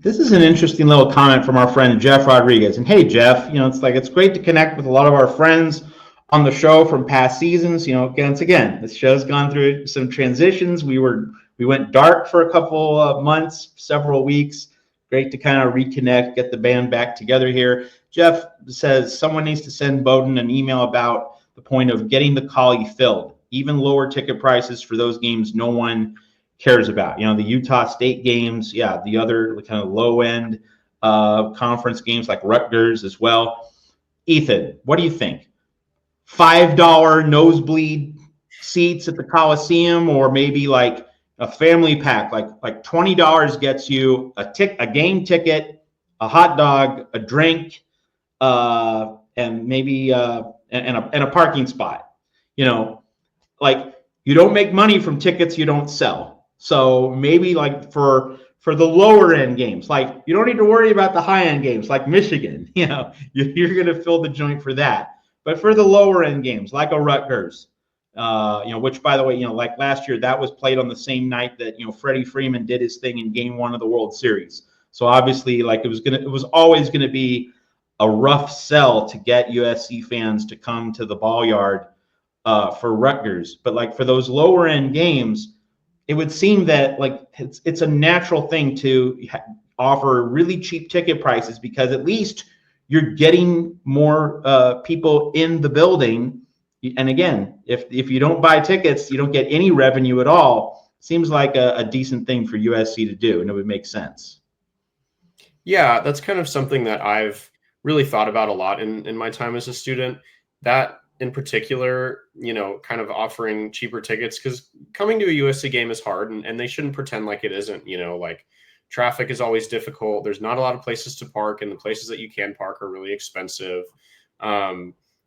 This is an interesting little comment from our friend Jeff Rodriguez. And hey, Jeff, it's great to connect with a lot of our friends on the show from past seasons. Once again, this show's gone through some transitions. We went dark for a couple of months, several weeks. Great to kind of reconnect, get the band back together here. Jeff says someone needs to send Bowden an email about the point of getting the Collie filled, even lower ticket prices for those games no one cares about. The Utah State games, yeah, the other kind of low end conference games like Rutgers as well. Ethan, what do you think? $5 nosebleed seats at the Coliseum, or maybe like a family pack, like $20 gets you a game ticket, a hot dog, a drink, and maybe and a parking spot. You know, like you don't make money from tickets you don't sell. So maybe like for the lower end games, like you don't need to worry about the high end games like Michigan. You're going to fill the joint for that. But for the lower end games like a Rutgers, which by the way, like last year that was played on the same night that Freddie Freeman did his thing in Game 1 of the World Series. So obviously, like it was always going to be a rough sell to get USC fans to come to the ball yard for Rutgers. But like for those lower end games, it would seem that like it's a natural thing to offer really cheap ticket prices, because at least you're getting more people in the building. And again, if you don't buy tickets, you don't get any revenue at all. Seems like a decent thing for USC to do, and it would make sense. Yeah, that's kind of something that I've really thought about a lot in my time as a student. That in particular, kind of offering cheaper tickets, because coming to a USC game is hard, and they shouldn't pretend like it isn't. Like traffic is always difficult. There's not a lot of places to park, and the places that you can park are really expensive.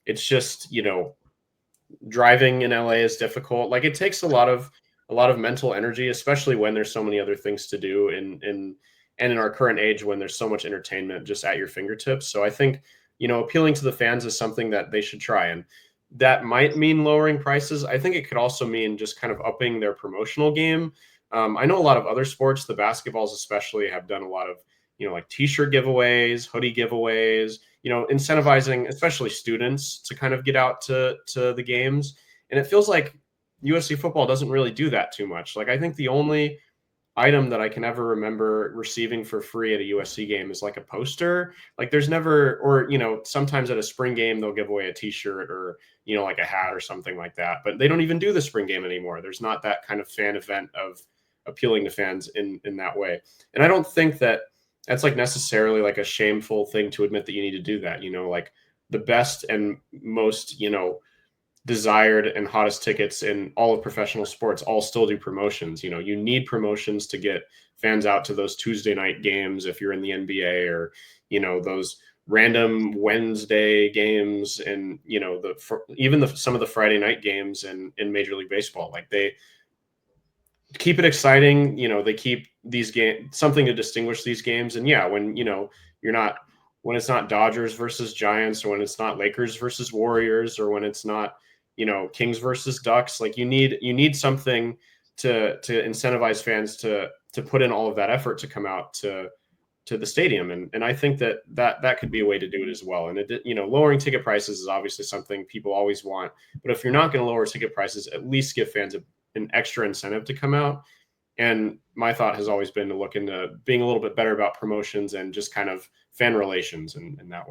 It's just, driving in LA is difficult. Like it takes a lot of mental energy, especially when there's so many other things to do and in our current age when there's so much entertainment just at your fingertips. So I think, appealing to the fans is something that they should try. And that might mean lowering prices. I think it could also mean just kind of upping their promotional game. I know a lot of other sports, the basketballs especially, have done a lot of, like t-shirt giveaways, hoodie giveaways, incentivizing especially students to kind of get out to the games. And it feels like USC football doesn't really do that too much. Like I think the only item that I can ever remember receiving for free at a USC game is like a poster. Like there's never, or, sometimes at a spring game, they'll give away a t-shirt or, like a hat or something like that, but they don't even do the spring game anymore. There's not that kind of fan event of appealing to fans in that way. And I don't think that that's like necessarily like a shameful thing to admit that you need to do that. Like the best and most, desired and hottest tickets in all of professional sports all still do promotions. You need promotions to get fans out to those Tuesday night games if you're in the NBA, or those random Wednesday games, and even some of the Friday night games in Major League Baseball. Like they keep it exciting. They keep these games something to distinguish these games. And yeah, when you're not, when it's not Dodgers versus Giants, or when it's not Lakers versus Warriors, or when it's not Kings versus Ducks, like you need something to incentivize fans to put in all of that effort to come out to the stadium. And I think that could be a way to do it as well. And lowering ticket prices is obviously something people always want, but if you're not going to lower ticket prices, at least give fans an extra incentive to come out. And my thought has always been to look into being a little bit better about promotions and just kind of fan relations in that way.